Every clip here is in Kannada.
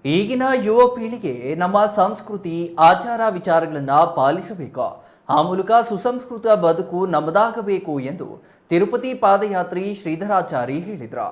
ಈಗಿನ ಯುವ ಪೀಳಿಗೆ ನಮ್ಮ ಸಂಸ್ಕೃತಿ ಆಚಾರ ವಿಚಾರಗಳನ್ನು ಪಾಲಿಸಬೇಕು. ಆ ಮೂಲಕ ಸುಸಂಸ್ಕೃತ ಬದುಕು ನಮ್ಮದಾಗಬೇಕು ಎಂದು ತಿರುಪತಿ ಪಾದಯಾತ್ರಿ ಶ್ರೀಧರಾಚಾರಿ ಹೇಳಿದರು.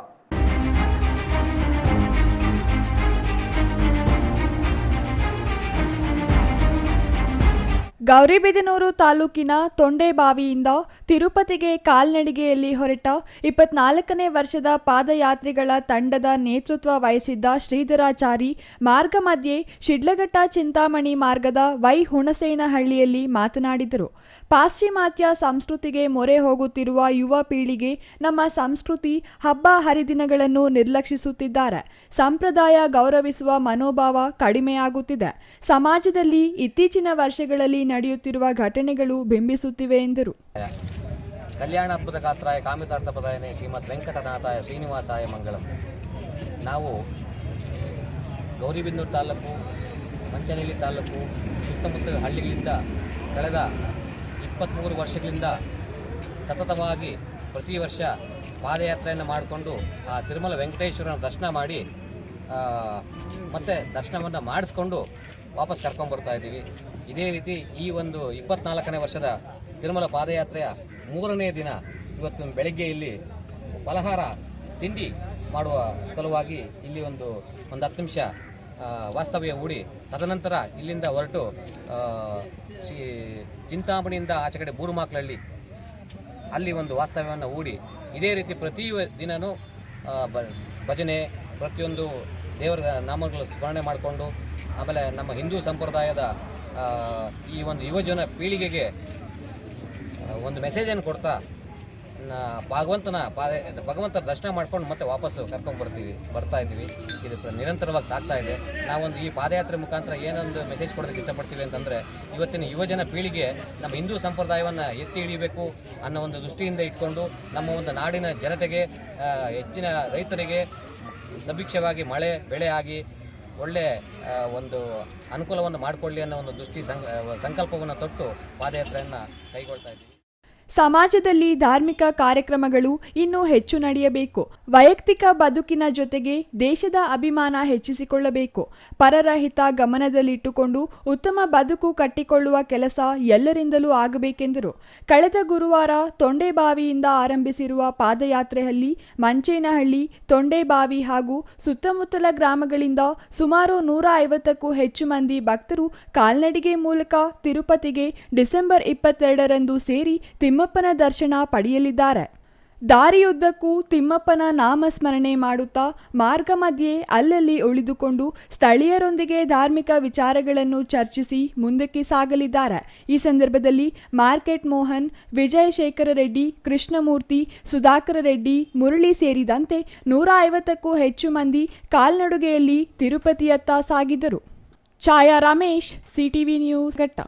ಗೌರಿಬಿದನೂರು ತಾಲೂಕಿನ ತೊಂಡೆಬಾವಿಯಿಂದ ತಿರುಪತಿಗೆ ಕಾಲ್ನಡಿಗೆಯಲ್ಲಿ ಹೊರಟ 24ನೇ ವರ್ಷದ ಪಾದಯಾತ್ರಿಗಳ ತಂಡದ ನೇತೃತ್ವ ವಹಿಸಿದ್ದ ಶ್ರೀಧರಾಚಾರಿ ಮಾರ್ಗ ಮಧ್ಯೆ ಶಿಡ್ಲಘಟ್ಟ ಚಿಂತಾಮಣಿ ಮಾರ್ಗದ ವೈ ಹುಣಸೇನಹಳ್ಳಿಯಲ್ಲಿ ಮಾತನಾಡಿದರು. ಪಾಶ್ಚಿಮಾತ್ಯ ಸಂಸ್ಕೃತಿಗೆ ಮೊರೆ ಹೋಗುತ್ತಿರುವ ಯುವ ಪೀಳಿಗೆ ನಮ್ಮ ಸಂಸ್ಕೃತಿ ಹಬ್ಬ ಹರಿದಿನಗಳನ್ನು ನಿರ್ಲಕ್ಷಿಸುತ್ತಿದ್ದಾರೆ. ಸಂಪ್ರದಾಯ ಗೌರವಿಸುವ ಮನೋಭಾವ ಕಡಿಮೆಯಾಗುತ್ತಿದೆ. ಸಮಾಜದಲ್ಲಿ ಇತ್ತೀಚಿನ ವರ್ಷಗಳಲ್ಲಿ ನಡೆಯುತ್ತಿರುವ ಘಟನೆಗಳು ಬಿಂಬಿಸುತ್ತಿವೆ ಎಂದರು. ಕಲ್ಯಾಣ ಹಬ್ಬದ ಗಾತ್ರಾಯ ಕಾಮಿತಾರ್ಥ ಪ್ರದಾಯನೆ ಶ್ರೀಮದ್ ವೆಂಕಟನಾಥಾಯ ಶ್ರೀನಿವಾಸಾಯ ಮಂಗಳಂ. ನಾವು ಗೌರಿಬಿದನೂರು ತಾಲೂಕು, ಮಂಚನಹಳ್ಳಿ ತಾಲೂಕು ಸುತ್ತಮುತ್ತ ಹಳ್ಳಿಗಳಿಂದ ಕಳೆದ 23 ವರ್ಷಗಳಿಂದ ಸತತವಾಗಿ ಪ್ರತಿ ವರ್ಷ ಪಾದಯಾತ್ರೆಯನ್ನು ಮಾಡಿಕೊಂಡು ಆ ತಿರುಮಲ ವೆಂಕಟೇಶ್ವರನ ದರ್ಶನ ಮಾಡಿ ಮತ್ತು ದರ್ಶನವನ್ನು ಮಾಡಿಸ್ಕೊಂಡು ವಾಪಸ್ ಕರ್ಕೊಂಡ್ಬರ್ತಾ ಇದ್ದೀವಿ. ಇದೇ ರೀತಿ ಈ ಒಂದು 24ನೇ ವರ್ಷದ ತಿರುಮಲ ಪಾದಯಾತ್ರೆಯ 3ನೇ ದಿನ ಇವತ್ತು ಬೆಳಗ್ಗೆ ಇಲ್ಲಿ ಫಲಹಾರ ತಿಂಡಿ ಮಾಡುವ ಸಲುವಾಗಿ ಇಲ್ಲಿ ಒಂದು 10 ನಿಮಿಷ ವಾಸ್ತವ್ಯ ಹೂಡಿ ತದನಂತರ ಇಲ್ಲಿಂದ ಹೊರಟು ಚಿಂತಾಮಣಿಯಿಂದ ಆಚೆ ಕಡೆ ಬೂರುಮಾಕ್ಲಹಳ್ಳಿ ಅಲ್ಲಿ ಒಂದು ವಾಸ್ತವ್ಯವನ್ನು ಹೂಡಿ ಇದೇ ರೀತಿ ಪ್ರತಿ ದಿನವೂ ಭಜನೆ ಪ್ರತಿಯೊಂದು ದೇವರ ನಾಮಗಳು ಸ್ಮರಣೆ ಮಾಡಿಕೊಂಡು ಆಮೇಲೆ ನಮ್ಮ ಹಿಂದೂ ಸಂಪ್ರದಾಯದ ಈ ಒಂದು ಯುವಜನ ಪೀಳಿಗೆಗೆ ಒಂದು ಮೆಸೇಜನ್ನು ಕೊಡ್ತಾ ಭಗವಂತನ ದರ್ಶನ ಮಾಡ್ಕೊಂಡು ಮತ್ತೆ ವಾಪಸ್ಸು ಬರ್ತಾ ಇದ್ದೀವಿ. ಇದು ನಿರಂತರವಾಗಿ ಸಾಗ್ತಾ ಇದೆ. ನಾವೊಂದು ಈ ಪಾದಯಾತ್ರೆ ಮುಖಾಂತರ ಏನೊಂದು ಮೆಸೇಜ್ ಕೊಡೋದಕ್ಕೆ ಇಷ್ಟಪಡ್ತೀವಿ ಅಂತಂದರೆ, ಇವತ್ತಿನ ಯುವಜನ ಪೀಳಿಗೆ ನಮ್ಮ ಹಿಂದೂ ಸಂಪ್ರದಾಯವನ್ನು ಎತ್ತಿ ಹಿಡಿಯಬೇಕು ಅನ್ನೋ ಒಂದು ದೃಷ್ಟಿಯಿಂದ ಇಟ್ಕೊಂಡು ನಮ್ಮ ಒಂದು ನಾಡಿನ ಜನತೆಗೆ, ಹೆಚ್ಚಿನ ರೈತರಿಗೆ ಸುಭಿಕ್ಷವಾಗಿ ಮಳೆ ಬೆಳೆ ಆಗಿ ಒಳ್ಳೆ ಒಂದು ಅನುಕೂಲವನ್ನು ಮಾಡಿಕೊಳ್ಳಿ ಅನ್ನೋ ಒಂದು ಸಂಕಲ್ಪವನ್ನು ತೊಟ್ಟು ಪಾದಯಾತ್ರೆಯನ್ನು ಕೈಗೊಳ್ತಾ ಇದ್ದೀವಿ. ಸಮಾಜದಲ್ಲಿ ಧಾರ್ಮಿಕ ಕಾರ್ಯಕ್ರಮಗಳು ಇನ್ನೂ ಹೆಚ್ಚು ನಡೆಯಬೇಕು. ವೈಯಕ್ತಿಕ ಬದುಕಿನ ಜೊತೆಗೆ ದೇಶದ ಅಭಿಮಾನ ಹೆಚ್ಚಿಸಿಕೊಳ್ಳಬೇಕು. ಪರರ ಹಿತ ಗಮನದಲ್ಲಿಟ್ಟುಕೊಂಡು ಉತ್ತಮ ಬದುಕು ಕಟ್ಟಿಕೊಳ್ಳುವ ಕೆಲಸ ಎಲ್ಲರಿಂದಲೂ ಆಗಬೇಕೆಂದರು. ಕಳೆದ ಗುರುವಾರ ತೊಂಡೆಬಾವಿಯಿಂದ ಆರಂಭಿಸಿರುವ ಪಾದಯಾತ್ರೆಯಲ್ಲಿ ಮಂಚೇನಹಳ್ಳಿ, ತೊಂಡೆಬಾವಿ ಹಾಗೂ ಸುತ್ತಮುತ್ತಲ ಗ್ರಾಮಗಳಿಂದ ಸುಮಾರು 150ಕ್ಕೂ ಹೆಚ್ಚು ಮಂದಿ ಭಕ್ತರು ಕಾಲ್ನಡಿಗೆ ಮೂಲಕ ತಿರುಪತಿಗೆ ಡಿಸೆಂಬರ್ 22ರಂದು ಸೇರಿ ತಿಮ್ಮಪ್ಪನ ದರ್ಶನ ಪಡೆಯಲಿದ್ದಾರೆ. ದಾರಿಯುದ್ದಕ್ಕೂ ತಿಮ್ಮಪ್ಪನ ನಾಮಸ್ಮರಣೆ ಮಾಡುತ್ತಾ ಮಾರ್ಗ ಮಧ್ಯೆ ಅಲ್ಲಲ್ಲಿ ಉಳಿದುಕೊಂಡು ಸ್ಥಳೀಯರೊಂದಿಗೆ ಧಾರ್ಮಿಕ ವಿಚಾರಗಳನ್ನು ಚರ್ಚಿಸಿ ಮುಂದಕ್ಕೆ ಸಾಗಲಿದ್ದಾರೆ. ಈ ಸಂದರ್ಭದಲ್ಲಿ ಮಾರ್ಕೆಟ್ ಮೋಹನ್, ವಿಜಯಶೇಖರ ರೆಡ್ಡಿ, ಕೃಷ್ಣಮೂರ್ತಿ, ಸುಧಾಕರ ರೆಡ್ಡಿ, ಮುರಳಿ ಸೇರಿದಂತೆ 150ಕ್ಕೂ ಹೆಚ್ಚು ಮಂದಿ ಕಾಲ್ನಡಿಗೆಯಲ್ಲಿ ತಿರುಪತಿಯತ್ತ ಸಾಗಿದರು. ಛಾಯಾ ರಮೇಶ್, ಸಿಟಿವಿ ನ್ಯೂಸ್, ಘಟ್ಟ.